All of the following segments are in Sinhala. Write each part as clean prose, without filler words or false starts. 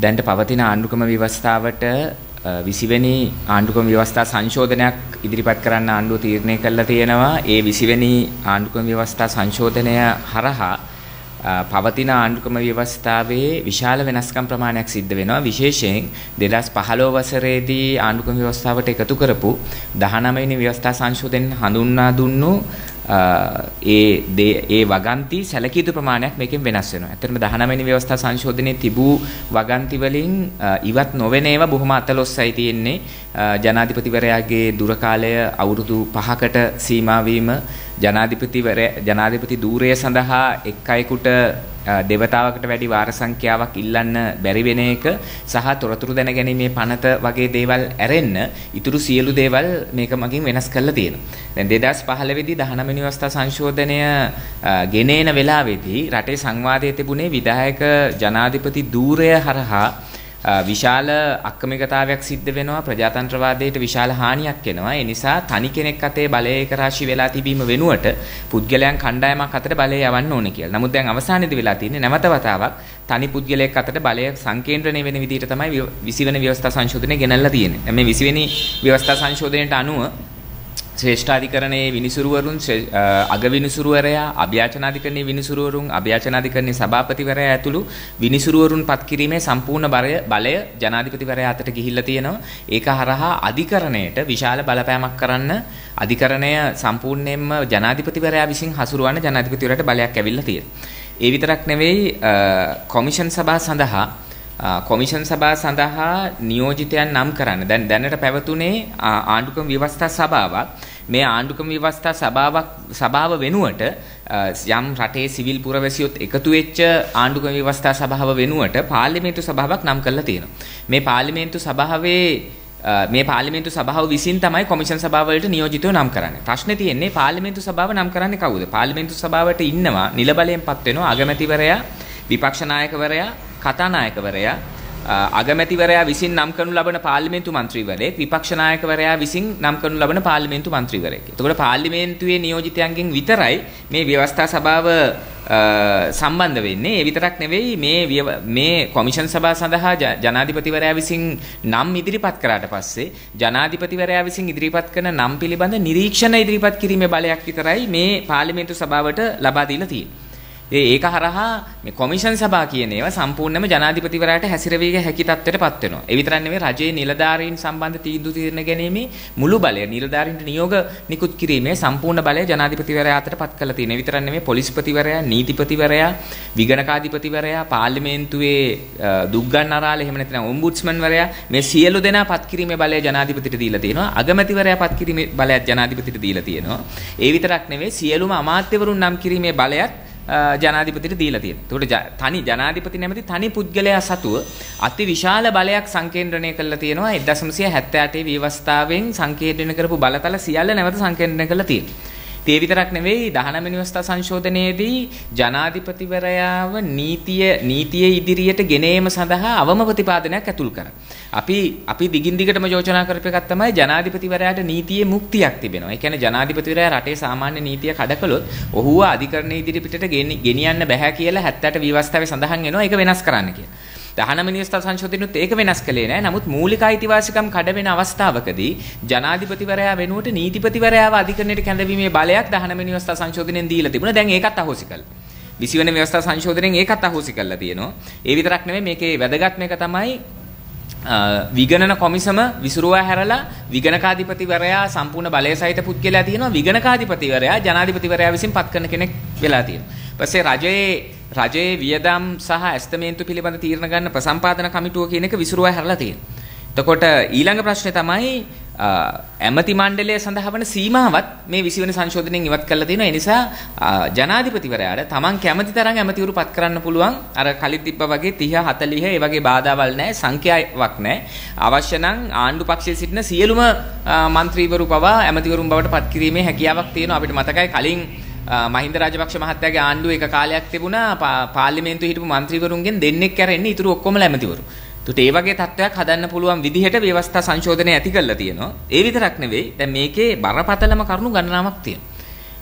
දැන්ට පවතින ආණ්ඩුක්‍රම ව්‍යවස්ථාවට 20 වෙනි ආණ්ඩුක්‍රම ව්‍යවස්ථා සංශෝධනයක් ඉදිරිපත් කරන්න ආණ්ඩුව තීරණය කළා තියෙනවා. ඒ 20 වෙනි ආණ්ඩුක්‍රම ව්‍යවස්ථා සංශෝධනය හරහා පවතින ආණ්ඩුක්‍රම ව්‍යවස්ථාවේ විශාල වෙනස්කම් ප්‍රමාණයක් සිද්ධ වෙනවා. විශේෂයෙන් 2015 වසරේදී ආණ්ඩුක්‍රම ව්‍යවස්ථාවට එකතු කරපු 19 වෙනි ව්‍යවස්ථා සංශෝධනයෙන් හඳුන්වා දුන්නු ඒ වගන්ති සැලකිය යුතු ප්‍රමාණයක් මේකෙන් වෙනස් වෙනවා. ඇත්තටම 19 වෙනි ව්‍යවස්ථා සංශෝධනයේ තිබූ වගන්ති වලින් ඉවත් නොවන ඒවා බොහොම අතලොස්සයි තියෙන්නේ. ජනාධිපතිවරයාගේ දුර කාලය අවුරුදු 5කට සීමා වීම, ජනාධිපති ධූරය සඳහා එක් අයෙකුට දේවතාවකට වැඩි වාර සංඛ්‍යාවක් ඉල්ලන්න බැරි වෙන එක සහ තොරතුරු දැනගැනීමේ පනත වගේ දේවල් ඇරෙන්න ඉතුරු සියලු දේවල් මේක මගින් වෙනස් කරලා තියෙනවා. දැන් 2015 දී 19 වෙනි ව්‍යවස්ථා සංශෝධනය ගෙනේන වෙලාවේදී රටේ සංවාදයේ තිබුණේ විධායක ජනාධිපති ධූරය හරහා විශාල අක්‍රමිකතාවයක් සිද්ධ වෙනවා. ප්‍රජාතන්ත්‍රවාදයට විශාල හානියක් එනවා. ඒ නිසා තනි කෙනෙක් අතේ බලය ඒකරාශී වෙලා තිබීම වෙනුවට පුද්ගලයන් කණ්ඩායමක් අතට බලය යවන්න ඕනේ කියලා. නමුත් දැන් අවසානයේදී වෙලා තියෙන්නේ නැවත වතාවක් තනි පුද්ගලයෙක් අතට බලය සංකේන්ද්‍රණය වෙන විදිහට තමයි 20 වෙනි ව්‍යවස්ථා සංශෝධනය ගෙනල්ලා තියෙන්නේ. දැන් මේ 20 වෙනි ව්‍යවස්ථා සංශෝධනයට අනුව ශ්‍රේෂ්ඨාධිකරණයේ විනිසුරුවරුන්, අග විනිසුරුවරයා, අභ්‍යාචනාධිකරණයේ විනිසුරුවරුන්, අභ්‍යාචනාධිකරණයේ සභාපතිවරයා ඇතුළු විනිසුරුවරුන් පත් කිරීමේ සම්පූර්ණ බලය ජනාධිපතිවරයා අතට ගිහිල්ලා තියෙනවා. ඒක හරහා අධිකරණයට විශාල බලපෑමක් කරන්න අධිකරණය සම්පූර්ණයෙන්ම ජනාධිපතිවරයා විසින් හසුරුවන්න ජනාධිපතිවරයාට බලයක් ඇවිල්ලා තියෙනවා. ඒ විතරක් නෙවෙයි කොමිෂන් සභා සඳහා නියෝජිතයන් නම් කරන්න දැනට පැවතුනේ ආණ්ඩුක්‍රම ව්‍යවස්ථා සභාවක්. මේ ආණ්ඩුක්‍රම ව්‍යවස්ථා සභාව වෙනුවට යම් රටේ සිවිල් පුරවැසියොත් එකතු වෙච්ච ආණ්ඩුක්‍රම ව්‍යවස්ථා සභාව වෙනුවට පාර්ලිමේන්තු සභාවක් නම් කරලා තියෙනවා. මේ පාර්ලිමේන්තු සභාව විසින් තමයි කොමිෂන් සභාව වලට නියෝජිතව නම් කරන්නේ. ප්‍රශ්නේ තියෙන්නේ පාර්ලිමේන්තු සභාව නම් කරන්නේ කවුද? පාර්ලිමේන්තු සභාවට ඉන්නවා නිල බලයෙන්පත් වෙනවා අගමැතිවරයා, විපක්ෂ නායකවරයා, කතානායකවරයා, අගමැතිවරයා විසින් නම් කරනු ලබන පාර්ලිමේන්තු මන්ත්‍රීවරයෙක්, විපක්ෂ නායකවරයා විසින් නම් කරනු ලබන පාර්ලිමේන්තු මන්ත්‍රීවරයෙක්. එතකොට පාර්ලිමේන්තුවේ නියෝජිතයන්ගෙන් විතරයි මේ ව්‍යවස්ථා සභාව සම්බන්ධ වෙන්නේ. ඒ විතරක් නෙවෙයි මේ කොමිෂන් සභාව සඳහා ජනාධිපතිවරයා විසින් නම් ඉදිරිපත් කරාට පස්සේ ජනාධිපතිවරයා විසින් ඉදිරිපත් කරන නම් පිළිබඳ නිරීක්ෂණ ඉදිරිපත් කිරීමේ බලයක් විතරයි මේ පාර්ලිමේන්තු සභාවට ලබා දීලා තියෙන්නේ. ඒක හරහා මේ කොමිෂන් සභා කියන ඒවා සම්පූර්ණයෙන්ම ජනාධිපතිවරයාට හැසිරවිය හැකි තත්ත්වයටපත් වෙනවා. ඒ විතරක් නෙවෙයි රජයේ නිලධාරීන් සම්බන්ධ තීන්දුව తీරන ගැනීමේ මුළු බලය නිලධාරීන්ට නියෝග නිකුත් කිරීමේ සම්පූර්ණ බලය ජනාධිපතිවරයා අතටපත් කරලා තියෙනවා. ඒ විතරක් නෙවෙයි පොලිස්පතිවරයා, නීතිපතිවරයා, විගණකාධිපතිවරයා, පාර්ලිමේන්තුවේ දුක්ගන්නරාල එහෙම නැත්නම් ඔම්බුඩ්ස්මන්වරයා මේ සියලු දෙනා පත් කිරීමේ බලය ජනාධිපතිට දීලා තියෙනවා. අගමැතිවරයා පත් කිරීමේ බලයත් ජනාධිපතිට දීලා තියෙනවා. ඒ විතරක් නෙවෙයි සියලුම අමාත්‍යවරුන් නම් කිරීමේ බලයත් ජනාධිපතිට දීලා තියෙනවා. ඒකට තනි ජනාධිපති නැමැති තනි පුද්ගලයා සතුව අති විශාල බලයක් සංකේන්ද්‍රණය කරලා තියෙනවා. 1978 ව්‍යවස්ථාවෙන් සංකේන්ද්‍රණය කරපු බලතල සියල්ල නැවත සංකේන්ද්‍රණය කරලා තියෙනවා. ඒ විතරක් නෙවෙයි 19 වෙනි ව්‍යවස්ථා සංශෝධනයේදී ජනාධිපතිවරයාව නීතිය ඉදිරියට ගෙන ඒම සඳහා අවම ප්‍රතිපාදනයක් ඇතුල් කරා. අපි දිගින් දිගටම යෝජනා කරපු එකක් තමයි ජනාධිපතිවරයාට නීතියේ මුක්තියක් තිබෙනවා. ඒ කියන්නේ ජනාධිපතිවරයා රටේ සාමාන්‍ය නීතිය කඩකළොත් ඔහුව අධිකරණ ඉදිරිපිටට ගෙනියන්න බෑ කියලා 78 ව්‍යවස්ථාවේ සඳහන් වෙනවා. ඒක වෙනස් කරන්න කියලා. 19 වෙනි ව්‍යවස්ථා සංශෝධනයේත් ඒක වෙනස් කළේ නැහැ. නමුත් මූලික අයිතිවාසිකම් කඩ වෙන අවස්ථාවකදී ජනාධිපතිවරයා වෙනුවට නීතිපතිවරයාව අධිකරණයට කැඳවීමේ බලයක් 19 වෙනි ව්‍යවස්ථා සංශෝධනයෙන් දීලා තිබුණා. දැන් ඒකත් අහෝසි කළා. 20 වෙනි ව්‍යවස්ථා සංශෝධනයෙන් ඒකත් අහෝසි කළා තියෙනවා. ඒ විතරක් නෙමෙයි මේකේ වැදගත්ම එක තමයි විගණන කොමිසම විසුරුවා හැරලා විගණකාධිපතිවරයා සම්පූර්ණ බලය සහිත පුද්ගලයා තියෙනවා. විගණකාධිපතිවරයා ජනාධිපතිවරයා විසින් පත් කරන කෙනෙක් වෙලා තියෙනවා. ඊපස්සේ රජයේ වියදම් සහ ඇස්තමේන්තු පිළිබඳ තීරණ ගන්න ප්‍රසම්පාදන කමිටුව කියන එක විසුරුවා හැරලා තියෙනවා. එතකොට ඊළඟ ප්‍රශ්නේ තමයි ඇමති මණ්ඩලය සඳහා වන සීමාවත් මේ 20 වෙනි සංශෝධනයෙන් ඉවත් කරලා තියෙනවා. ඒ නිසා ජනාධිපතිවරයාට තමන් කැමති තරම් ඇමතිවරු පත් කරන්න පුළුවන්. අර කලින් තිබ්බා වගේ 30 40 ඒ වගේ බාධාවල් නැහැ, සංඛ්‍යාවක් නැහැ. අවශ්‍ය නම් ආණ්ඩු පක්ෂයේ සිටින සියලුම മന്ത്രിවරු පවා ඇමතිවරුන් බවට පත් කිරීමේ හැකියාවක් තියෙනවා. අපිට මතකයි කලින් මහින්ද රාජපක්ෂ මහත්තයාගේ ආණ්ඩුව එක කාලයක් තිබුණා පාර්ලිමේන්තුවේ හිටපු മന്ത്രിවරුන්ගෙන් දෙන්නෙක් කැරෙන්නේ ඉතුරු ඔක්කොම ඇමතිවරු. ඒකට ඒ වගේ තත්ත්වයක් හදන්න පුළුවන් විදිහට ව්‍යවස්ථා සංශෝධනය ඇති කරලා තියෙනවා. ඒ විතරක් නෙවෙයි දැන් මේකේ බරපතලම කරුණු ගණනාවක් තියෙනවා.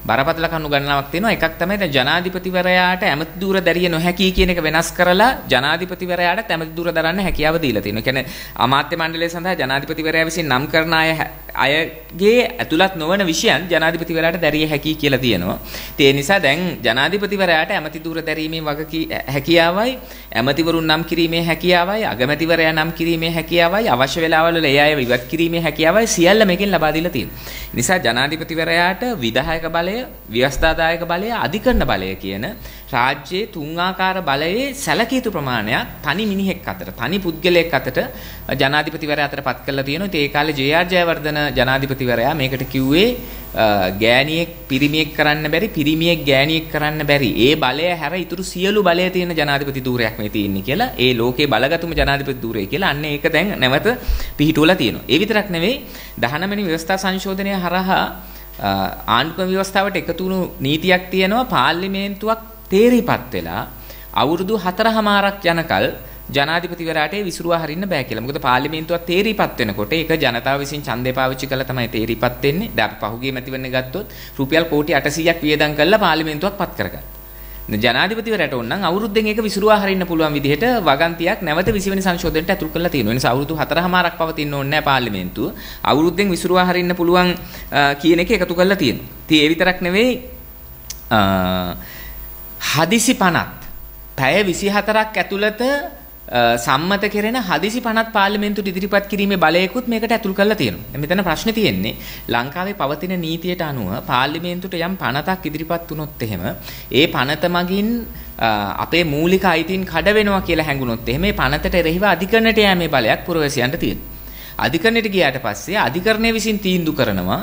බරපතල කරුණු ගණනාවක් තියෙනවා. එකක් තමයි දැන් ජනාධිපතිවරයාට ඇමති ධූර දැරිය නොහැකි කියන එක වෙනස් කරලා ජනාධිපතිවරයාට ඇමති ධූර දරන්න හැකියාව දීලා තියෙනවා. ඒ කියන්නේ අමාත්‍ය මණ්ඩලය සඳහා ජනාධිපතිවරයා විසින් නම් කරන අයගේ ඇතුළත් නොවන විෂයන් ජනාධිපතිවරයාට දැරිය හැකි කියලා තියෙනවා. ඒ නිසා දැන් ජනාධිපතිවරයාට ඇමති ධූර දැරීමේ හැකියාවයි, ඇමතිවරුන් නම් කිරීමේ හැකියාවයි, අගමැතිවරයා නම් කිරීමේ හැකියාවයි, අවශ්‍ය වෙලාවල ඒ අය ඉවත් කිරීමේ හැකියාවයි සියල්ල මේකෙන් ලබා දීලා තියෙනවා. නිසා ජනාධිපතිවරයාට විධායක බලය, ව්‍යවස්ථාදායක බලය, අධිකරණ බලය කියන රාජ්‍යයේ තුන් ආකාර බලයේ සැලකිය යුතු ප්‍රමාණයක් තනි මිනිහෙක් අතර, තනි පුද්ගලයෙක් අතට ජනාධිපතිවරයා අතට පත් කරලා තියෙනවා. ඒ කාලේ ජේ.ආර්. ජයවර්ධන ජනාධිපතිවරයා මේකට කිව්වේ ගෑණියෙක් පිරිමියෙක් කරන්න බැරි, පිරිමියෙක් ගෑණියෙක් කරන්න බැරි. ඒ බලය හැර ඉතුරු සියලු බලය තියෙන ජනාධිපති ධූරයක් මේ තියෙන්නේ කියලා. ඒ ලෝකේ බලගතුම ජනාධිපති ධූරය කියලා. අන්න ඒක දැන් නැවත පිහිටුවලා තියෙනවා. ඒ විතරක් නෙවෙයි 19 වෙනි ව්‍යවස්ථා සංශෝධනය හරහා ආණ්ඩුක්‍රම ව්‍යවස්ථාවට එකතු වුණු නීතියක් තියෙනවා. පාර්ලිමේන්තුවක් තේරිපත් වෙලා අවුරුදු 4මාරක් යනකල් ජනාධිපතිවරයාට විසිරුවා හරින්න බෑ කියලා. මොකද පාර්ලිමේන්තුවක් තේරිපත් වෙනකොට ඒක ජනතාව විසින් ඡන්දය පාවිච්චි කරලා තමයි තේරිපත් වෙන්නේ. දැන් අපි පහුගිය මැතිවරණය ගත්තොත් රුපියල් කෝටි 800ක් වියදම් කරලා පාර්ලිමේන්තුවක් පත් කරගත්තා. ජනාධිපතිවරයාට ඕන නම් අවුරුද්දෙන් ඒක විසිරුවා හරින්න පුළුවන් විදිහට වගන්තියක් නැවත 20 වෙනි සංශෝධනයට ඇතුළු කරලා තියෙනවා. ඒ නිසා අවුරුදු 4මාරක් පවතින්න ඕනේ නැහැ පාර්ලිමේන්තුව. අවුරුද්දෙන් විසිරුවා හරින්න පුළුවන් කියන එක එකතු කරලා තියෙනවා. ඉතින් ඒ විතරක් නෙවෙයි හදිසි පනත් පැය 24ක් ඇතුළත සම්මත කෙරෙන හදිසි පනත් පාර්ලිමේන්තුවට ඉදිරිපත් කිරීමේ බලයකුත් මේකට ඇතුල් කරලා තියෙනවා. මෙතන ප්‍රශ්නේ තියෙන්නේ ලංකාවේ පවතින නීතියට අනුව පාර්ලිමේන්තුවට යම් පනතක් ඉදිරිපත් වුණොත් එහෙම ඒ පනත මගින් අපේ මූලික අයිතීන් කඩ වෙනවා කියලා හැඟුණොත් එහෙම මේ පනතට එරෙහිව අධිකරණයට යෑමේ බලයක් පුරවැසියන්ට තියෙනවා. අධිකරණයට ගියාට පස්සේ අධිකරණය විසින් තීන්දුව කරනවා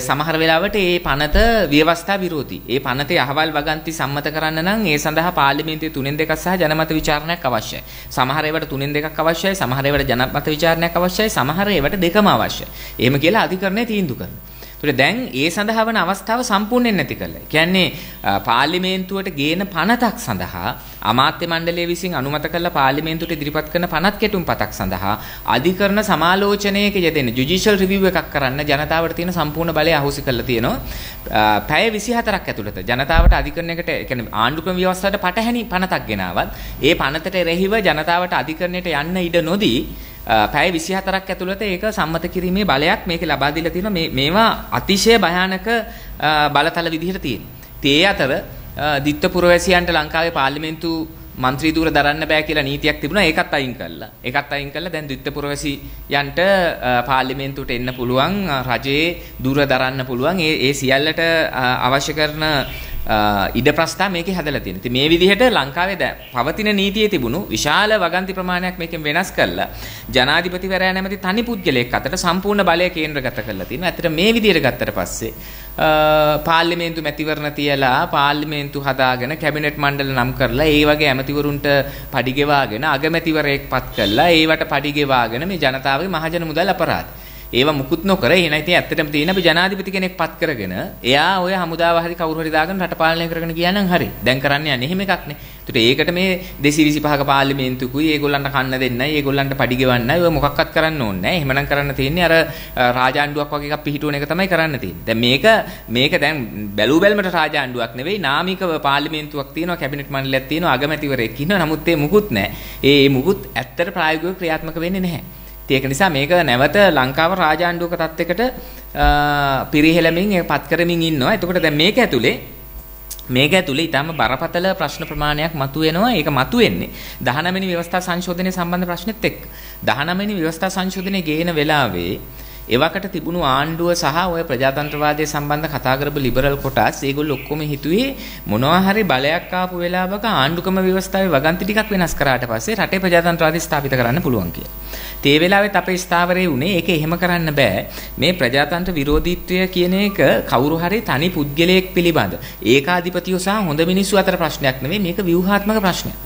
සමහර වෙලාවට ඒ පනත ව්‍යවස්ථා විරෝධී. ඒ පනතේ අහවල් වගන්ති සම්මත කරන්න නම් ඒ සඳහා පාර්ලිමේන්තුවේ 3/2ක් සහ ජනමත විචාරණයක් අවශ්‍යයි. සමහර ඒවාට 3/2ක් අවශ්‍යයි, සමහර ඒවාට ජනමත විචාරණයක් අවශ්‍යයි, සමහර ඒවාට දෙකම අවශ්‍යයි. එහෙම කියලා අධිකරණය තීන්දුව කරනවා. ඒතර දැන් ඒ සඳහා වන අවස්ථාව සම්පූර්ණයෙන් නැති කළා. කියන්නේ පාර්ලිමේන්තුවට ගේන පනතක් සඳහා අමාත්‍ය මණ්ඩලය විසින් අනුමත කළ පාර්ලිමේන්තුවට ඉදිරිපත් කරන පනත් කෙටුම්පතක් සඳහා අධිකරණ සමාලෝචනයක යෙදෙන ජුඩිෂල් රිවිව් එකක් කරන්න ජනතාවට තියෙන සම්පූර්ණ බලය අහෝසි කරලා තියෙනවා. පැය 24ක් ඇතුළත ජනතාවට අධිකරණයකට කියන්නේ ආණ්ඩුක්‍රම ව්‍යවස්ථාවට පටහැනි පනතක් ගෙනාවත් ඒ පනතට එරෙහිව ජනතාවට අධිකරණයට යන්න ඉඩ නොදී පැය 24ක් ඇතුළත ඒක සම්මත කිරීමේ බලයක් මේකේ ලබා දීලා තියෙනවා. මේවා අතිශය භයානක බලතල විදිහට තියෙනවා. ඒ අතර දිත්ත පුරවැසියන්ට ලංකාවේ පාර්ලිමේන්තු මන්ත්‍රී ධූර දරන්න බෑ කියලා නීතියක් තිබුණා. ඒකත් අයින් කළා. දැන් දිත්ත පුරවැසියන්ට පාර්ලිමේන්තුවට එන්න පුළුවන්, රජයේ ධූර දරන්න පුළුවන්. ඒ සියල්ලට අවශ්‍ය කරන ඉඩ ප්‍රස්ථා මේකේ හැදලා තියෙනවා. ඉතින් මේ විදිහට ලංකාවේ දැන් පවතින නීතියේ තිබුණු විශාල වගන්ති ප්‍රමාණයක් මේකෙන් වෙනස් කරලා ජනාධිපතිවරයා නැමැති තනි පුද්ගලයෙක් අතට සම්පූර්ණ බලය කේන්ද්‍රගත කරලා තියෙනවා. ඇත්තට මේ විදිහට ගත්තට පස්සේ පාර්ලිමේන්තු මැතිවරණ තියලා පාර්ලිමේන්තු හදාගෙන කැබිනට් මණ්ඩල නම් කරලා ඒ වගේ ඇමතිවරුන්ට පඩි ගෙවාගෙන අගමැතිවරයෙක් පත් කරලා ඒවට පඩි ගෙවාගෙන මේ ජනතාවගේ මහජන මුදල් අපරාධ ඒවා මුකුත් නොකර එහෙනම් ඉතින් ඇත්තටම තියෙන අපි ජනාධිපති කෙනෙක් පත් කරගෙන එයා ඔය හමුදාව හරි කවුරු හරි දාගෙන රට පාලනය කරගෙන ගියා නම් හරි. දැන් කරන්න යන්නේ එහෙම එකක් නේ. ඒකට මේ 225ක පාර්ලිමේන්තුකුයි ඒගොල්ලන්ට කන්න දෙන්නයි ඒගොල්ලන්ට පඩි ගෙවන්නයි ඔය මොකක්වත් කරන්න ඕනේ නැහැ. එහෙමනම් කරන්න තියෙන්නේ අර රාජාණ්ඩුවක් වගේ එකක් පිහිටුවන එක තමයි කරන්න තියෙන්නේ. දැන් මේක දැන් බැලු බැලමට රාජාණ්ඩුවක් නෙවෙයි නාමිකව පාර්ලිමේන්තුවක් තියෙනවා, කැබිනට් මණ්ඩලයක් තියෙනවා, අගමැතිවරයෙක් ඉන්නවා. නමුත් ඒ මුකුත් නැහැ. ඒ මුකුත් ඇත්තට ප්‍රායෝගිකව ක්‍රියාත්මක වෙන්නේ නැහැ. ඒක නිසා මේක නැවත ලංකාව රාජාණ්ඩුවක තත්යකට පිරිහෙලමින් පත් කරමින් ඉන්නවා. එතකොට දැන් මේක ඇතුලේ ඊටම බරපතල ප්‍රශ්න ප්‍රමාණයක් මතුවෙනවා. ඒක මතුවෙන්නේ 19 වෙනි ව්‍යවස්ථා සංශෝධනයේ සම්බන්ධ ප්‍රශ්නෙත් එක්ක. 19 වෙනි ව්‍යවස්ථා සංශෝධනයේ ගේන වෙලාවේ එවකට තිබුණු ආණ්ඩුව සහ ඔය ප්‍රජාතන්ත්‍රවාදයේ සම්බන්ධ කතා කරපු ලිබරල් කොටස් ඒගොල්ලෝ ඔක්කොම හිතුවේ මොනවා හරි බලයක් ආපු වෙලාවක ආණ්ඩුක්‍රම ව්‍යවස්ථාවේ වගන්ති ටිකක් වෙනස් කරාට පස්සේ රටේ ප්‍රජාතන්ත්‍රවාදය ස්ථාපිත කරන්න පුළුවන් කියලා. ඒ වෙලාවෙත් අපේ ස්ථාවරයේ උනේ ඒක එහෙම කරන්න බෑ. මේ ප්‍රජාතන්ත්‍ර විරෝධීත්වය කියන එක කවුරු හරි තනි පුද්ගලයෙක් පිළිබඳ ඒකාධිපතියෝ සහ හොඳ මිනිස්සු අතර ප්‍රශ්නයක් නෙවෙයි, මේක ව්‍යුහාත්මක ප්‍රශ්නයක්.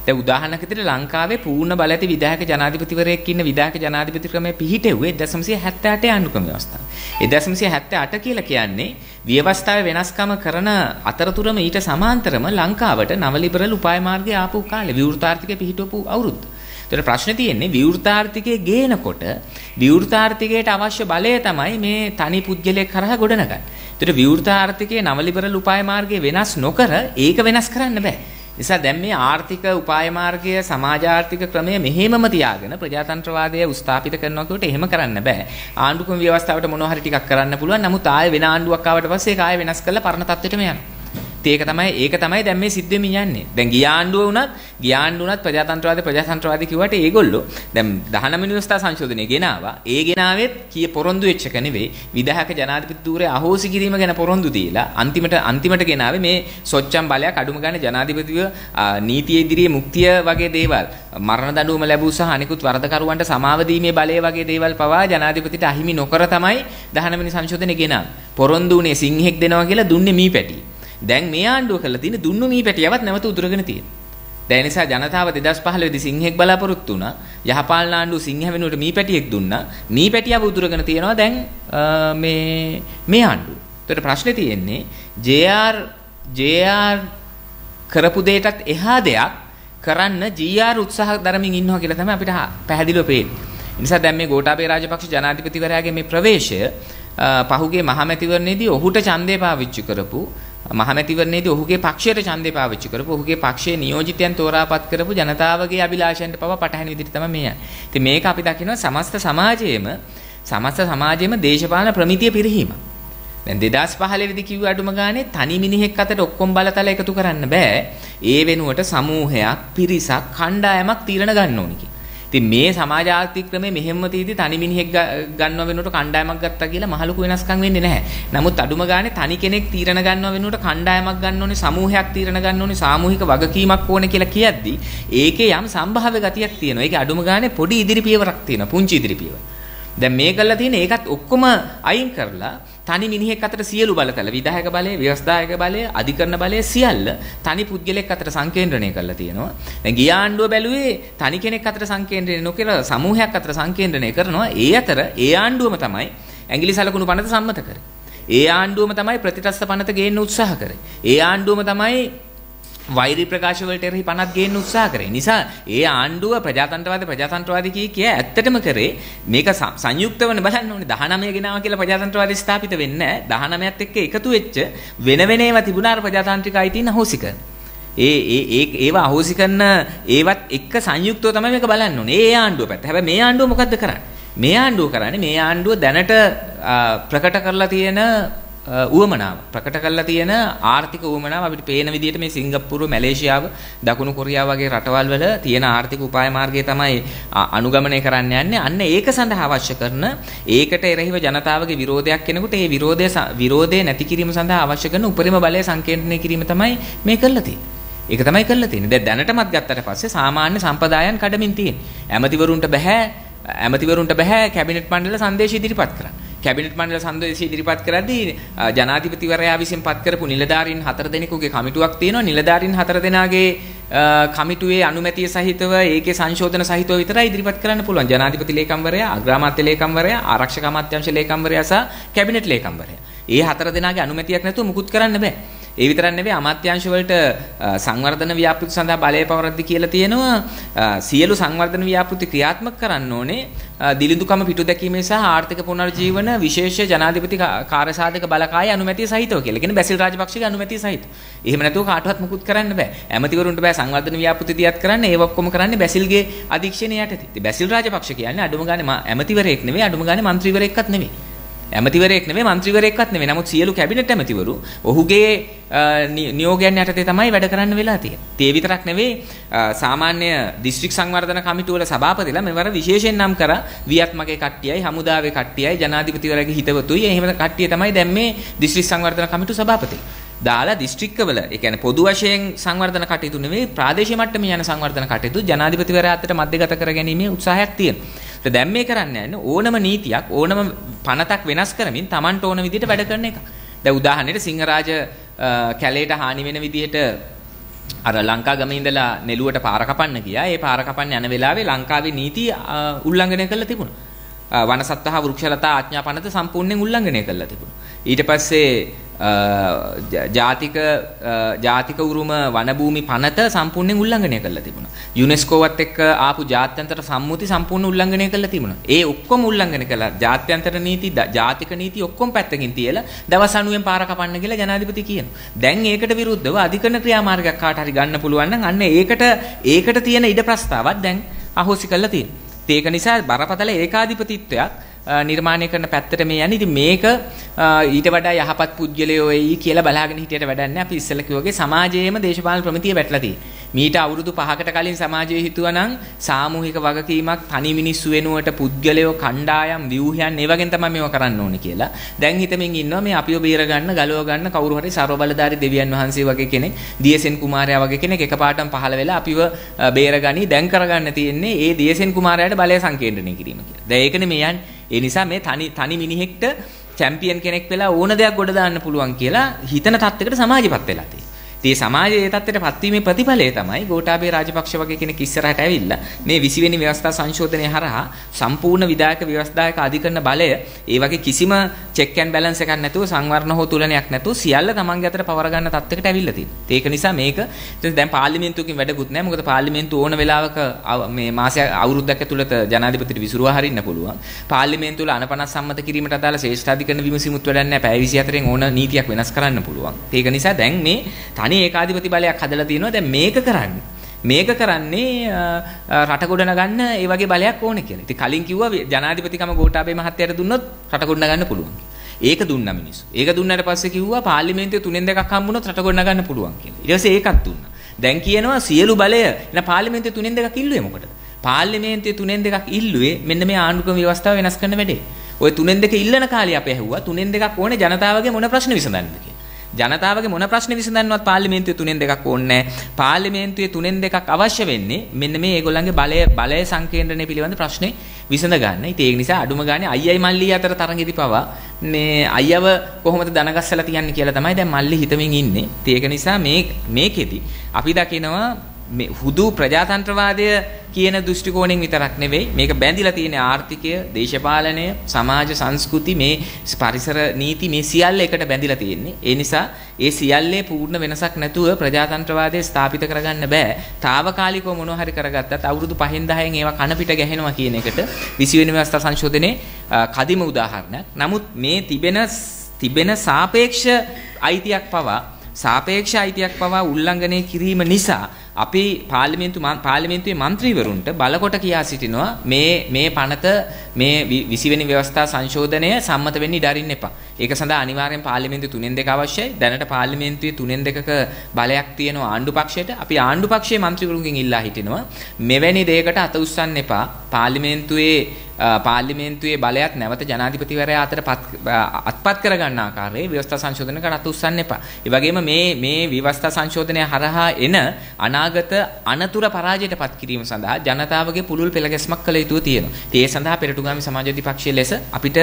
දැන් උදාහරණයක් විදිහට ලංකාවේ පූර්ණ බල ඇති විධායක ජනාධිපතිවරයෙක් ඉන්න විධායක ජනාධිපති ක්‍රමය පිහිටෙව්වේ 1978 ආණ්ඩුක්‍රම ව්‍යවස්ථාව. 1978 කියලා කියන්නේ ව්‍යවස්ථාවේ වෙනස්කම කරන අතරතුරම ඊට සමාන්තරම ලංකාවට නව ලිබරල් උපාය මාර්ගය ආපු කාලේ විවෘතාර්ථිකය පිහිටවපු අවුරුද්ද. ඒතර ප්‍රශ්නේ තියෙන්නේ විවෘතාර්ථිකයේ ගේනකොට විවෘතාර්ථිකයට අවශ්‍ය බලය තමයි මේ තනි පුද්ගලයෙක් කරා ගොඩනගන්නේ. ඒතර විවෘත ආර්ථිකයේ නව ලිබරල් උපාය මාර්ගය වෙනස් නොකර ඒක වෙනස් කරන්න බෑ. නිසා දැන් මේ ආර්ථික උපාය මාර්ගය සමාජ ආර්ථික ක්‍රමය මෙහෙමම තියාගෙන ප්‍රජාතන්ත්‍රවාදය උස්ථාපිත කරනවා කියවට එහෙම කරන්න බෑ. ආණ්ඩුක්‍රම ව්‍යවස්ථාවට මොනවා හරි ටිකක් කරන්න පුළුවන්. නමුත් ආයෙ වෙන ආණ්ඩුවක් ආවට පස්සේ ඒක ආයෙ වෙනස් කරලා පරණ තත්ත්වෙටම යනවා. ඒක තමයි දැන් මේ සිද්ධ වෙමින් යන්නේ. දැන් ගිය ආණ්ඩුව වුණත් ප්‍රජාතන්ත්‍රවාදී කිව්වට ඒගොල්ලෝ දැන් 19 වෙනි ව්‍යවස්ථා සංශෝධනය ගෙනාවා. ඒ ගෙනාවෙත් කීය පොරොන්දු වෙච්ච එක නෙවෙයි. විධායක ජනාධිපති ධූරය අහෝසි කිරීම ගැන පොරොන්දු දීලා අන්තිමට ගෙනාවේ මේ සොච්චම් බලයක් අඩුම ගන්න ජනාධිපතිව නීතිය ඉදිරියේ මුක්තිය වගේ දේවල් මරණ දඬුවම ලැබූ සහ අනිකුත් වරදකරුවන්ට සමාව දීමේ බලය වගේ දේවල් පවා ජනාධිපතිට අහිමි නොකර තමයි 19 වෙනි සංශෝධනය ගෙනාවේ. පොරොන්දු උනේ සිංහෙක් දෙනවා කියලා දුන්නේ මීපැටි. දැන් මේ ආණ්ඩුව කළා තියෙන දුන්නු මීපැටියවත් නැවත උදුරගෙන තියෙනවා. දැන් නිසා ජනතාව 2015 දී සිංහෙක් බලාපොරොත්තු වුණා. යහපාලන ආණ්ඩුව සිංහ වෙනුවට මීපැටියෙක් දුන්නා. මීපැටියව උදුරගෙන තියෙනවා දැන් මේ ආණ්ඩුව. ඒකට ප්‍රශ්නේ තියෙන්නේ JR කරපු දෙයටත් එහා දෙයක් කරන්න GR උත්සාහ දරමින් ඉන්නවා කියලා තමයි අපිට පැහැදිලිව පේන්නේ. ඒ නිසා දැන් මේ ගෝඨාභය රාජපක්ෂ ජනාධිපතිවරයාගේ මේ ප්‍රවේශය පහුගිය මහමැතිවරණයේදී ඔහුට ඡන්දය පාවිච්චි කරපු මහමැතිවරණයේදී ඔහුගේ පක්ෂයට ඡන්දය පාවිච්චි කරපු ඔහුගේ පක්ෂයේ නියෝජිතයන් තෝරාපත් කරපු ජනතාවගේ අභිලාෂයන්ට පවා පටහැනි විදිහට තමයි මේ යන්නේ. ඉතින් මේක අපි දකිනවා සමස්ත සමාජයේම දේශපාලන ප්‍රමිතිය පිරිහීම. දැන් 2015 දී කිව්ව අඩුම ගානේ තනි මිනිහෙක් අතට ඔක්කොම බලතල එකතු කරන්න බෑ. ඒ වෙනුවට සමූහයක්, පිරිසක්, කණ්ඩායමක් තීරණ ගන්න ඕනි කියලා. ඉතින් මේ සමාජ ආර්ථික ක්‍රමයේ මෙහෙම තීදී තනි මිනිහෙක් ගන්නව වෙනකොට කණ්ඩායමක් ගත්තා කියලා මහ ලොකු වෙනස්කම් වෙන්නේ නැහැ. නමුත් අඩුම ගානේ තනි කෙනෙක් තීරණ ගන්නව වෙනකොට කණ්ඩායමක් ගන්න ඕනේ, සමූහයක් තීරණ ගන්න ඕනේ, සාමූහික වගකීමක් ඕනේ කියලා කියද්දී ඒකේ යම් සම්භාව්‍ය ගතියක් තියෙනවා. ඒකේ අඩුම ගානේ පොඩි ඉදිරි පියවරක් තියෙනවා, පුංචි ඉදිරි පියවර. දැන් මේ කළා තියෙන ඒකත් ඔක්කොම අයින් කරලා තනි මිනිහෙක් අතර සියලු බලතල විධායක බලය, ව්‍යවස්ථායක බලය, අධිකරණ බලය සියල්ල තනි පුද්ගලෙක් අතර සංකේන්ද්‍රණය කරලා තියෙනවා. දැන් ගිය ආණ්ඩුව බැලුවේ තනි කෙනෙක් අතර සංකේන්ද්‍රණය නොකර සමූහයක් අතර සංකේන්ද්‍රණය කරනවා. ඒ අතර ඒ ආණ්ඩුවම තමයි ඇඟිලි සලකුණු පනත සම්මත කරේ. ඒ ආණ්ඩුවම තමයි ප්‍රතිටස්ස පනත ගේන්න උත්සාහ කරේ. ඒ ආණ්ඩුවම තමයි වෛරී ප්‍රකාශ වලට එරෙහි පනත් ගේන්න උත්සාහ කරේ. නිසා ඒ ආණ්ඩුව ප්‍රජාතන්ත්‍රවාදී කිය ඇත්තටම කරේ මේක සංයුක්තවන බලන්න ඕනේ. 19 ගෙනාවා කියලා ප්‍රජාතන්ත්‍රවාදී ස්ථාපිත වෙන්නේ නැහැ. 19ත් එක්ක එකතු වෙච්ච වෙන ඒවා තිබුණා අර ප්‍රජාතාන්ත්‍රික අයිතීන් අහෝසි කරන. ඒවා අහෝසි කරන ඒවත් එක්ක සංයුක්තව තමයි මේක බලන්න ඕනේ. ඒ ආණ්ඩුව පැත්ත. හැබැයි මේ ආණ්ඩුව මොකද්ද කරන්නේ? මේ ආණ්ඩුව දැනට ප්‍රකට කරලා තියෙන උවමනාව ප්‍රකට කරලා තියෙන ආර්ථික උවමනාව අපිට පේන විදිහට මේ සිංගප්පූරුව, මැලේසියාව, දකුණු කොරියාව වගේ රටවල් වල තියෙන ආර්ථික උපාය මාර්ගය තමයි අනුගමනය කරන්න යන්නේ. අන්න ඒක සඳහා අවශ්‍ය කරන ඒකට එරෙහිව ජනතාවගේ විරෝධයක් කෙනෙකුට ඒ විරෝධය නැති කිරීම සඳහා අවශ්‍ය කරන උපරිම බලය සංකේතනය කිරීම තමයි මේ කරලා තියෙන්නේ. ඒක තමයි කරලා තියෙන්නේ. දැන් දැනටමත් ගත්තට පස්සේ සාමාන්‍ය සම්ප්‍රදායන් කඩමින් තියෙන්නේ. ඇමතිවරුන්ට බෑ කැබිනට් මණ්ඩල සංදේශ ඉදිරිපත් කරන්න. කැබිනට් මණ්ඩල සංදේශ ඉදිරිපත් කරද්දී ජනාධිපතිවරයා විසින් පත් කරපු නිලධාරීන් 4 දෙනෙකුගේ කමිටුවක් තියෙනවා. නිලධාරීන් 4 දෙනාගේ කමිටුවේ අනුමැතිය සහිතව ඒකේ සංශෝධන සහිතව විතරයි ඉදිරිපත් කරන්න පුළුවන්. ජනාධිපති ලේකම්වරයා, අග්‍රාමාත්‍ය ලේකම්වරයා, ආරක්ෂක අමාත්‍යාංශ ලේකම්වරයා සහ කැබිනට් ලේකම්වරයා. ඒ 4 දෙනාගේ අනුමැතියක් නැතුව මුකුත් කරන්න බෑ. ඒ විතරක් නෙවෙයි අමාත්‍යාංශ වලට සංවර්ධන ව්‍යාපෘති සඳහා බලය පවරද්දි කියලා තියෙනවා. සියලු සංවර්ධන ව්‍යාපෘති ක්‍රියාත්මක කරන්න ඕනේ දිලිඳුකම පිටු දැකීමේ සහ ආර්ථික පුනර්ජීවන විශේෂ ජනාධිපති කාර්යසාධක බලකායේ අනුමැතිය සහිතව කියලා. කියන්නේ බැසිල් රාජපක්ෂගේ අනුමැතිය සහිතව. එහෙම නැතුව කාටවත් මුකුත් කරන්න බෑ. ඇමතිවරුන්ට බෑ සංවර්ධන ව්‍යාපෘති දියත් කරන්න. ඒව ඔක්කොම කරන්නේ බැසිල්ගේ අධීක්ෂණය යටතේ. ඉතින් බැසිල් රාජපක්ෂ කියන්නේ අඩුම ගානේ ඇමතිවරයෙක් නෙවෙයි, අඩුම ගානේ മന്ത്രിවරයෙක්වත් නෙවෙයි. ඇමතිවරයෙක් නෙවෙයි, മന്ത്രിවරයෙක්වත් නෙවෙයි. නමුත් සියලු කැබිනට් ඇමතිවරු ඔහුගේ නියෝගයන් යටතේ තමයි වැඩ කරන්න වෙලා තියෙන්නේ. ඒ විතරක් නෙවෙයි සාමාන්‍ය දිස්ත්‍රික් සංවර්ධන කමිටු වල සභාපතිලා මෙවර විශේෂයෙන් නම් කරා වියත්මගේ කට්ටියයි, හමුදාවේ කට්ටියයි, ජනාධිපතිවරයාගේ හිතවතුයි, එහෙම කට්ටිය තමයි දැන් මේ දිස්ත්‍රික් සංවර්ධන කමිටු සභාපති. දාලා දිස්ත්‍රික්කවල ඒ කියන්නේ පොදු වශයෙන් සංවර්ධන කටයුතු නෙවෙයි ප්‍රාදේශීය මට්ටමේ යන සංවර්ධන කටයුතු ජනාධිපතිවරයා අතට මැදගත කර ගැනීමේ උත්සාහයක් තියෙනවා. දැන් මේ කරන්න යන්නේ ඕනම නීතියක්, ඕනම පනතක් වෙනස් කරමින් Tamanට ඕන විදිහට වැඩ කරන එක. දැන් උදාහරණයට සිංහරාජ කැලේට හානි වෙන විදිහට අර ලංකා ගමේ ඉඳලා නෙළුවට පාර කපන්න ගියා. ඒ පාර කපන්න යන වෙලාවේ ලංකාවේ නීති උල්ලංඝනය කරලා තිබුණා. වනසත්ව හා වෘක්ෂලතා ආඥා පනත සම්පූර්ණයෙන් උල්ලංඝනය කරලා තිබුණා. ඊට පස්සේ ජාතික උරුම වනභූමි පනත සම්පූර්ණයෙන් උල්ලංඝනය කරලා තිබුණා. යුනෙස්කෝවත් එක්ක ආපු ජාත්‍යන්තර සම්මුති සම්පූර්ණ උල්ලංඝනය කරලා තිබුණා. ඒ ඔක්කොම උල්ලංඝනය කළා. ජාත්‍යන්තර නීති, ජාතික නීති ඔක්කොම පැත්තකින් තියලා දවස් 90න් පාර කපන්න කියලා ජනාධිපති කියනවා. දැන් ඒකට විරුද්ධව අධිකරණ ක්‍රියාමාර්ගයක් කාට හරි ගන්න පුළුවන් නම් අන්න ඒකට තියෙන ඉඩ ප්‍රස්තාවක් දැන් අහෝසි කරලා තියෙනවා. ඒක නිසා බරපතල ඒකාධිපතිත්වයක් නිර්මාණය කරන පැත්තට මේ යන්නේ. ඉතින් මේක ඊට වඩා යහපත් පුද්ගලයෝ එයි කියලා බලාගෙන හිටියට වැඩක් නැහැ. අපි ඉස්සෙල්ලා කිව්වාගේ සමාජයේම දේශපාලන ප්‍රමිතිය වැටලා තියෙනවා. මීට අවුරුදු 5කට කලින් සමාජයේ හිතුවා නම් සාමූහික වගකීමක් තනි මිනිස්සු වෙනුවට පුද්ගලයෝ කණ්ඩායම් ව්‍යුහයන් ඒ වගේ තමයි මේව කරන්න ඕනේ කියලා. දැන් හිතමින් ඉන්නවා මේ අපිව බේර ගන්න, ගලව ගන්න කවුරු හරි ਸਰව බලධාරී දෙවියන් වහන්සේ වගේ කෙනෙක්, දියසෙන් කුමාරයා වගේ කෙනෙක් එකපාරටම පහළ වෙලා අපිව බේරගනි. දැන් කරගන්න තියෙන්නේ ඒ දියසෙන් කුමාරයාට බලය සංකේන්ද්‍රණය කිරීම කියලා. දැන් ඒකනේ මේ යන්නේ. ඒ නිසා මේ තනි මිනිහෙක්ට චැම්පියන් කෙනෙක් වෙලා ඕන දෙයක් ගොඩ දාන්න පුළුවන් කියලා හිතන තත්යකට සමාජෙපත් වෙලා තියෙනවා. ඒ සමාජයේ ඒ තත්ත්වයට පත්වීමේ ප්‍රතිඵලය තමයි ගෝඨාභය රාජපක්ෂ වගේ කෙනෙක් ඉස්සරහට ඇවිල්ලා මේ 20 වෙනි ව්‍යවස්ථා සංශෝධනය හරහා සම්පූර්ණ විධායක ව්‍යවස්ථායක අධිකරණ බලය ඒ වගේ කිසිම චෙක් ඇන්ඩ් බැලන්ස් එකක් නැතුව සංවර්ණ හෝ තුලනයක් නැතුව සියල්ල තමන්ගේ අතට පවර ගන්න තත්ත්වයකට ඇවිල්ලා තියෙනවා. ඒක නිසා මේක දැන් පාර්ලිමේන්තුවකින් වැඩකුත් නැහැ. මොකද පාර්ලිමේන්තුව ඕන වෙලාවක මේ මාසයක් අවුරුද්දක් ඇතුළත ජනාධිපතිට විසිරුවා හරින්න පුළුවන්. පාර්ලිමේන්තුවල අනපනස් සම්මත කිරීමට අදාළ ශ්‍රේෂ්ඨාධිකරණ විමසීමුත් වැඩක් නැහැ. පැය 24න් ඕන නීතියක් වෙනස් කරන්න පුළුවන්. ඒක නිසා දැන් මේ තනි ඒකාධිපති බලයක් හදලා තියෙනවා. දැන් මේක කරන්නේ රට ගොඩනගන්න ඒ වගේ බලයක් ඕනේ කියලා. ඉතින් කලින් කිව්වා ජනාධිපතිකම ගෝඨාභය මහත්තයාට දුන්නොත් රට ගොඩනගන්න පුළුවන්. ඒක දුන්නා මිනිස්සු. ඒක දුන්නාට පස්සේ කිව්වා පාර්ලිමේන්තුවේ 3න් 2ක් හම්බුනොත් රට ගොඩනගන්න පුළුවන් කියලා. ඊට පස්සේ ඒකත් දුන්නා. දැන් කියනවා සියලු බලය එන පාර්ලිමේන්තුවේ 3න් 2ක් ඉල්ලුවේ මොකටද? පාර්ලිමේන්තුවේ 3න් 2ක් ඉල්ලුවේ මෙන්න මේ ආණ්ඩුක්‍රම ව්‍යවස්ථාව වෙනස් කරන්න වැඩේ. ඔය 3න් 2 ඉල්ලන කාලේ අපි ඇහුවා 3න් 2ක් ඕනේ ජනතාවගේ මොන ප්‍රශ්න විසඳන්නද කියලා. ජනතාවගේ මොන ප්‍රශ්න විසඳන්නවත් පාර්ලිමේන්තුවේ 3න් 2ක් ඕනේ නැහැ. පාර්ලිමේන්තුවේ 3න් 2ක් අවශ්‍ය වෙන්නේ මෙන්න මේ ඒගොල්ලන්ගේ බලය සංකේන්ද්‍රණය පිළිබඳ ප්‍රශ්නේ විසඳ ගන්න. ඉතින් ඒක නිසා අඩුම ගානේ අයියයි මල්ලි අතර තරඟෙදි පවා මේ අයියව කොහොමද දනගස්සලා තියන්නේ කියලා තමයි දැන් මල්ලි හිතමින් ඉන්නේ. ඉතින් ඒක නිසා මේකෙදි අපි දකිනවා මේ හුදු ප්‍රජාතන්ත්‍රවාදය කියන දෘෂ්ටි කෝණයෙන් විතරක් නෙවෙයි මේක බැඳිලා තියෙන ආර්ථිකය, දේශපාලනය, සමාජ සංස්කෘති, මේ පරිසර නීති මේ සියල්ල එකට බැඳිලා තියෙන්නේ. ඒ නිසා ඒ සියල්ලේ පූර්ණ වෙනසක් නැතුව ප්‍රජාතන්ත්‍රවාදය ස්ථාපිත කරගන්න බෑ. තාවකාලිකව මොනවා හරි කරගත්තත් අවුරුදු 5න් 10න් ඒවා කන පිට ගැහෙනවා කියන එකට 20 වෙනි ව්‍යවස්ථා සංශෝධනයේ කදිම උදාහරණයක්. නමුත් මේ තිබෙන සාපේක්ෂ අයිතියක් පවා උල්ලංඝනය කිරීම නිසා අපි පාර්ලිමේන්තුවේ මන්ත්‍රීවරුන්ට බලකොට කියා සිටිනවා මේ පනත මේ 20 වෙනි ව්‍යවස්ථා සංශෝධනය සම්මත වෙන්න ඉඩ අරින්න එපා. ඒක සඳහා අනිවාර්යෙන් පාර්ලිමේන්තුවේ 3න් 2 අවශ්‍යයි. දැනට පාර්ලිමේන්තුවේ 3න් 2ක බලයක් තියෙනවා ආණ්ඩු පක්ෂයට. අපි ආණ්ඩු පක්ෂයේ මන්ත්‍රීවරුන්ගෙන් ඉල්ලා හිටිනවා මෙවැනි දෙයකට අත උස්සන්න එපා. පාර්ලිමේන්තුවේ බලයත් නැවත ජනාධිපතිවරයා අතට අත්පත් කර ගන්න ආකාරයේ ව්‍යවස්ථා සංශෝධනයකට අත උස්සන්න එපා. ඒ වගේම මේ ව්‍යවස්ථා සංශෝධනය හරහා එන අනාගත අනතුර පරාජයටපත් කිරීම සඳහා ජනතාවගේ පුළුල් පෙළගැස්මක් කළ යුතු තියෙනවා. ඒ සඳහා පෙරටුගාමී සමාජවාදී පක්ෂයේ ලෙස අපිට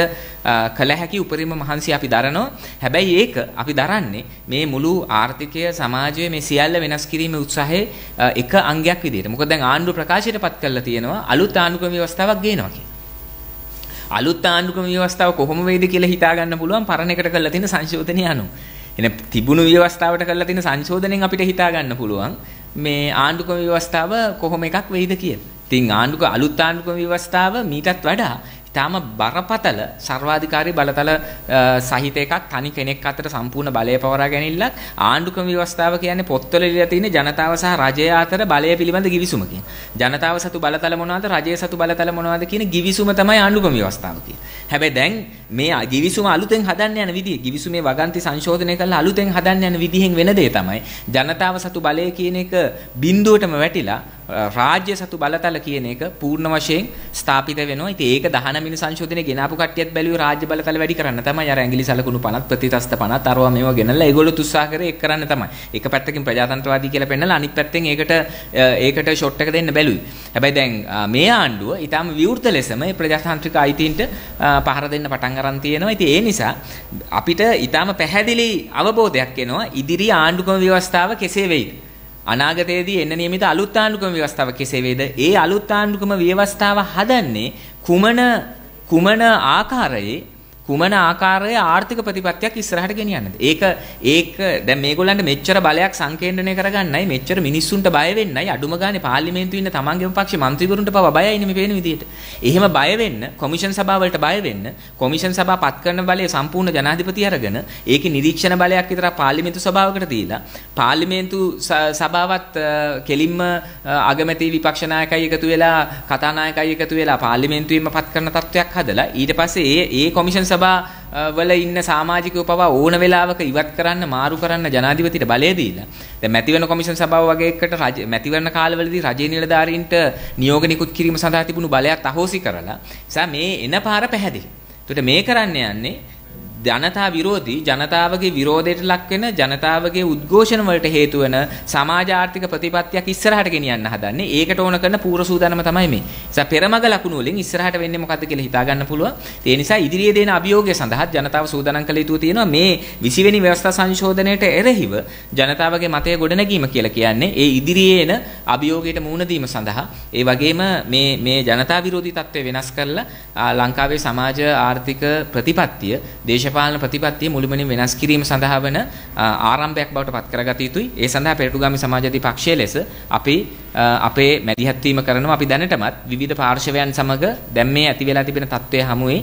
කළ හැකි උපරිම මහන්සි අපි දරනවා. හැබැයි ඒක අපි දරන්නේ මේ මුළු ආර්ථිකය, සමාජය මේ සියල්ල වෙනස් කිරීමේ උත්සාහයේ එක අංගයක් විදිහට. මොකද දැන් ආණ්ඩුව ප්‍රකාශයටපත් කරලා තියෙනවා අලුත් ආණ්ඩුක්‍රම ව්‍යවස්ථාවක් ගේනවා කියලා. අලුත් ආණ්ඩුක්‍රම ව්‍යවස්ථාව කොහොම වේද කියලා හිතා ගන්න පුළුවන් පරණ එකට කරලා තියෙන සංශෝධනය අනුව. එන තිබුණු ව්‍යවස්ථාවට කරලා තියෙන සංශෝධනයෙන් අපිට හිතා ගන්න පුළුවන් මේ ආණ්ඩුක්‍රම ව්‍යවස්ථාව කොහොම එකක් වෙයිද කියලා. ඉතින් අලුත් ආණ්ඩුක්‍රම ව්‍යවස්ථාව මීටත් වඩා තාම බරපතල සර්වාධිකාරී බලතල සහිත එකක්, තනි කෙනෙක් අතර සම්පූර්ණ බලය පවරා ගැනීමක්. ආණ්ඩුක්‍රම ව්‍යවස්ථාව කියන්නේ පොත්වල ලියලා තියෙන ජනතාව සහ රජය අතර බලය පිළිබඳ ගිවිසුම කියන. ජනතාව සතු බලතල මොනවද, රජය සතු බලතල මොනවද කියන ගිවිසුම තමයි ආණ්ඩුක්‍රම ව්‍යවස්ථාව කියන්නේ. හැබැයි දැන් මේ ගිවිසුම අලුතෙන් හදන්න යන විදිය, ගිවිසුමේ වගන්ති සංශෝධනය කරලා අලුතෙන් හදන්න යන විදිහෙන් වෙන දේ තමයි ජනතාව සතු බලය කියන එක බිඳුවටම වැටිලා රාජ්‍ය සතු බලතල කියන එක පූර්ණ වශයෙන් ස්ථාපිත වෙනවා. ඉතින් ඒක 19 වෙනි සංශෝධනයේ ගෙනාපු කට්ටියත් බැලුවේ රාජ්‍ය බලතල වැඩි කරන්න තමයි. අර ඇඟිලි සලකුණු 50 ප්‍රතිතස්ත 50 අරවා මේවා ගෙනල්ලා ඒගොල්ලෝ උත්සාහ කරේ ඒක කරන්න තමයි. එක පැත්තකින් ප්‍රජාතන්ත්‍රවාදී කියලා පෙන්නලා අනිත් පැත්තෙන් ඒකට ෂොට් එක දෙන්න බැලුවේ. හැබැයි දැන් මේ ආණ්ඩුව ඊටාම විවෘත ලෙසම මේ ප්‍රජාතාන්ත්‍රික අයිතීන්ට පහර දෙන්න පටන් අරන් තියෙනවා. ඉතින් ඒ නිසා අපිට ඊටාම පැහැදිලි අවබෝධයක් එනවා ඉදිරි ආණ්ඩුක්‍රම ව්‍යවස්ථාව කෙසේ වෙයිද? අනාගතයේදී එන්න නියමිත අලුත් ආණ්ඩුක්‍රම ව්‍යවස්ථාව කෙසේ වේද? ඒ අලුත් ආණ්ඩුක්‍රම ව්‍යවස්ථාව හදන්නේ කුමන ආකාරයේ කුමන ආකාරයේ ආර්ථික ප්‍රතිපත්තියක් ඉස්සරහට ගෙනියන්නද? ඒක දැන් මේගොල්ලන්ට මෙච්චර බලයක් සංකේන්ද්‍රණය කරගන්නයි මෙච්චර මිනිස්සුන්ට බය වෙන්නයි අඩුම ගානේ පාර්ලිමේන්තුවේ ඉන්න තමන්ගේම පක්ෂේ മന്ത്രിවරුන්ට පවා බයයිනේ මේ පේන විදිහට. එහෙම බය වෙන්න කොමිෂන් සභාවලට බය වෙන්න කොමිෂන් සභාව පත් කරන බලය සම්පූර්ණ ජනාධිපති අරගෙන ඒකේ නිරීක්ෂණ බලයක් විතරක් පාර්ලිමේන්තු සභාවකට දීලා පාර්ලිමේන්තු සභාවත් කෙලින්ම අගමැති විපක්ෂ නායකයි එකතු වෙලා කතානායකයි එකතු වෙලා පාර්ලිමේන්තුවේම පත් කරන තත්ත්වයක් හදලා ඊට පස්සේ ඒ කොමිෂන් සභා වල ඉන්න සමාජිකයෝ පවා ඕන වෙලාවක ඉවත් කරන්න මාරු කරන්න ජනාධිපතිට බලය දීලා දැන් මැතිවරණ කොමිෂන් සභාව වගේ එකට මැතිවරණ කාලවලදී රජයේ නිලධාරීන්ට නියෝග නිකුත් කිරීම සඳහා තිබුණු බලයත් අහෝසි කරලා නිසා මේ එන පාර පැහැදිලි. ඒකට මේ කරන්න යන්නේ ජනතා විරෝධී ජනතාවගේ විරෝධයට ලක් වෙන ජනතාවගේ උද්ඝෝෂණ වලට හේතු වෙන සමාජ ආර්ථික ප්‍රතිපත්තියක් ඉස්සරහට ගෙනියන්න හදන්නේ. ඒකට ඕන කරන පූර්ව සූදානම තමයි මේ. නිසා පෙරමග ලකුණු වලින් ඉස්සරහට වෙන්නේ මොකද්ද කියලා හිතා ගන්න පුළුවන්. ඒ නිසා ඉදිරියේ දෙන අභියෝගය සඳහා ජනතාව සූදානම් කළ යුතු තියෙනවා. මේ 20 වෙනි ව්‍යවස්ථා සංශෝධනයට එරෙහිව ජනතාවගේ මතය ගොඩනැගීම කියලා කියන්නේ ඒ ඉදිරියේ එන අභියෝගයට මුහුණ දීම සඳහා ඒ වගේම මේ ජනතා විරෝධී තත්ත්වය වෙනස් කරලා ලංකාවේ සමාජ ආර්ථික ප්‍රතිපත්තිය දේශපාලන ප්‍රතිපත්තිය මුළුමනින් වෙනස් කිරීම සඳහා වන ආරම්භයක් බවට පත් කරගත යුතුයි. ඒ සඳහා පෙරටුගාමී සමාජවාදී පක්ෂය ලෙස අපි අපේ මැදිහත් වීම කරනවා. අපි දැනටමත් විවිධ පාර්ශවයන් සමග දැන් මේ ඇති වෙලා තිබෙන තත්ත්වය හමුවේ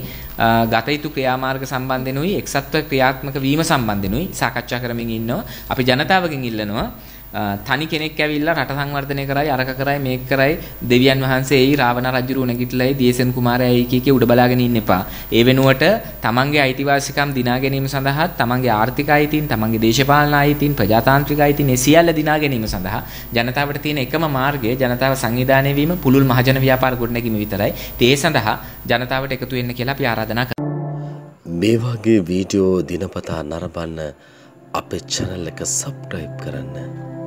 ගත යුතු ක්‍රියාමාර්ග සම්බන්ධෙනුයි එක්සත්ව ක්‍රියාත්මක වීම සම්බන්ධෙනුයි සාකච්ඡා කරමින් ඉන්නවා. අපි ජනතාවගෙන් ඉල්ලනවා තනි කෙනෙක් ඇවිල්ලා රට සංවර්ධනය කරයි අරක කරයි මේක කරයි දෙවියන් වහන්සේයි රාවණ රජුරු නැගිටලයි දියසෙන් කුමාරයයි කීකේ උඩ බලාගෙන ඉන්න එපා. ඒ වෙනුවට තමන්ගේ අයිතිවාසිකම් දිනා ගැනීම සඳහා තමන්ගේ ආර්ථික අයිතීන් තමන්ගේ දේශපාලන අයිතීන් ප්‍රජාතාන්ත්‍රික අයිතීන් ඒ සියල්ල දිනා ගැනීම සඳහා ජනතාවට තියෙන එකම මාර්ගය ජනතාව සංවිධානය වීම පුළුල් මහජන ව්‍යාපාර ගොඩනැගීම විතරයි. ඒ සඳහා ජනතාවට එකතු වෙන්න කියලා අපි ආරාධනා කරනවා. මේ වගේ වීඩියෝ දිනපතා නරඹන්න අපේ channel එක subscribe කරන්න.